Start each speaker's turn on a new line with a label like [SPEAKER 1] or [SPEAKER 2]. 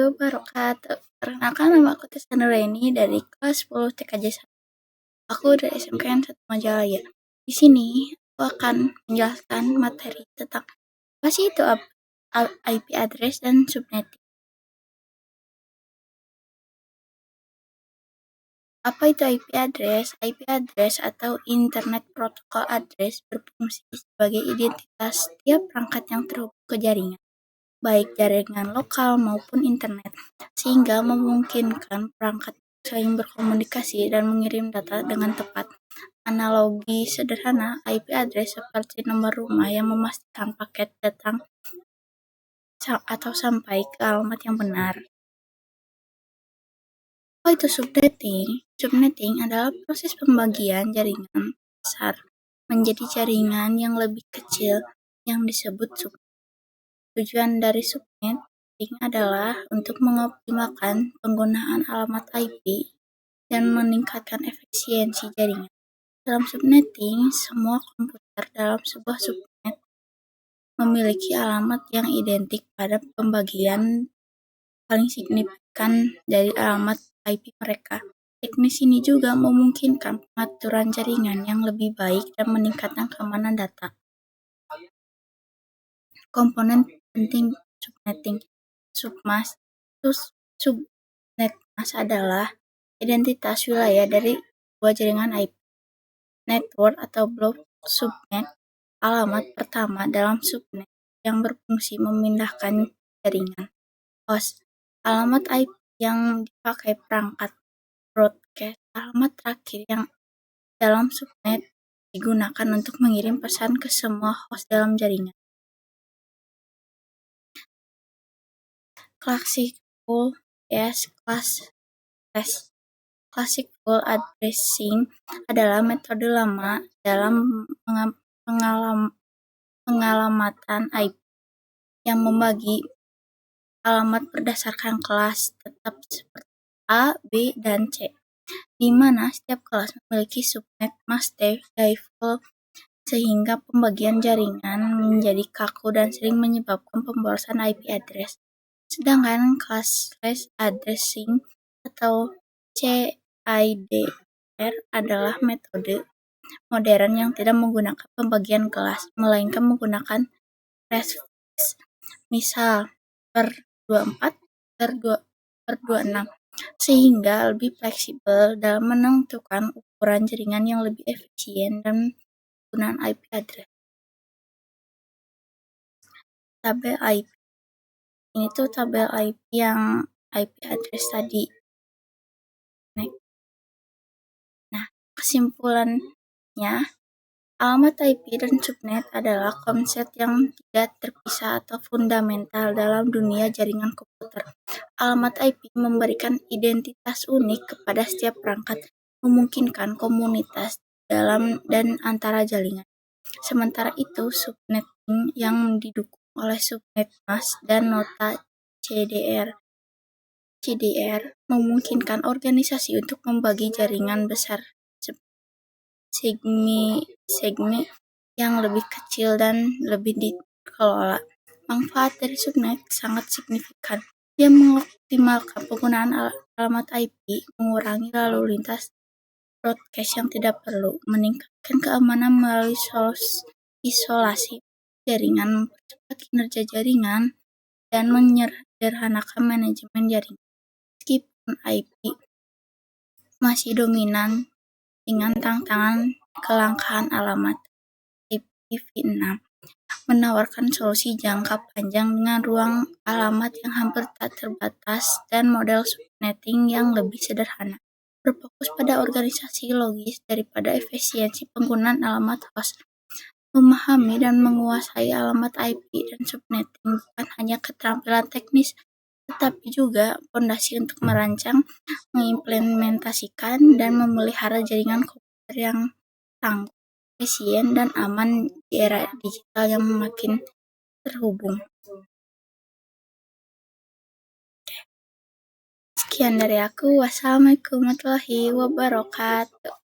[SPEAKER 1] wabarakatuh. Perkenalkan, nama aku Tis Nuraini dari kelas 10 TKJ 1. Aku dari SMKN 1 Majalaya. Di sini aku akan menjelaskan materi tentang apa sih itu IP address dan subnetting. Apa itu IP address? IP address atau Internet Protocol Address berfungsi sebagai identitas setiap perangkat yang terhubung ke jaringan, baik jaringan lokal maupun internet, sehingga memungkinkan perangkat saling berkomunikasi dan mengirim data dengan tepat. Analogi sederhana, IP address seperti nomor rumah yang memastikan paket datang atau sampai ke alamat yang benar. Apa itu subnetting? Subnetting adalah proses pembagian jaringan besar menjadi jaringan yang lebih kecil yang disebut subnet. Tujuan dari subnetting adalah untuk mengoptimalkan penggunaan alamat IP dan meningkatkan efisiensi jaringan. Dalam subnetting, semua komputer dalam sebuah subnet memiliki alamat yang identik pada pembagian paling signifikan dari alamat IP mereka. Teknis ini juga memungkinkan pengaturan jaringan yang lebih baik dan meningkatkan keamanan data. Komponen penting subnetting. Subnetmask adalah identitas wilayah dari sebuah jaringan IP. Network atau blok subnet, alamat pertama dalam subnet yang berfungsi memindahkan jaringan. Host, alamat IP yang dipakai perangkat broadcast, alamat terakhir yang dalam subnet digunakan untuk mengirim pesan ke semua host dalam jaringan. Classical addressing adalah metode lama dalam pengalamatan IP yang membagi alamat berdasarkan kelas tetap seperti A, B, dan C, di mana setiap kelas memiliki subnet mask default sehingga pembagian jaringan menjadi kaku dan sering menyebabkan pemborosan IP address. Sedangkan classless addressing atau CIDR adalah metode modern yang tidak menggunakan pembagian kelas, melainkan menggunakan prefix, misal per 24 per 26, sehingga lebih fleksibel dalam menentukan ukuran jaringan yang lebih efisien dan penggunaan IP address. Tabel IP. Ini tuh tabel IP yang IP address tadi. Nah, kesimpulannya, alamat IP dan subnet adalah konsep yang tidak terpisah atau fundamental dalam dunia jaringan komputer. Alamat IP memberikan identitas unik kepada setiap perangkat, memungkinkan komunitas dalam dan antara jaringan. Sementara itu, subnetting yang didukung oleh subnetmask dan nota CDR memungkinkan organisasi untuk membagi jaringan besar segmen yang lebih kecil dan lebih dikelola. Manfaat dari subnet sangat signifikan. Dia mengoptimalkan penggunaan alamat IP, mengurangi lalu lintas broadcast yang tidak perlu, meningkatkan keamanan melalui isolasi jaringan, mempercepat kinerja jaringan, dan menyederhanakan manajemen jaringan. Meskipun IP masih dominan dengan tantangan kelangkaan alamat, IPv6 menawarkan solusi jangka panjang dengan ruang alamat yang hampir tak terbatas dan model subnetting yang lebih sederhana, berfokus pada organisasi logis daripada efisiensi penggunaan alamat host. Memahami dan menguasai alamat IP dan subnetting bukan hanya keterampilan teknis, tetapi juga fondasi untuk merancang, mengimplementasikan, dan memelihara jaringan komputer yang tangguh, efisien, dan aman di era digital yang makin terhubung. Sekian dari aku. Wassalamualaikum warahmatullahi wabarakatuh.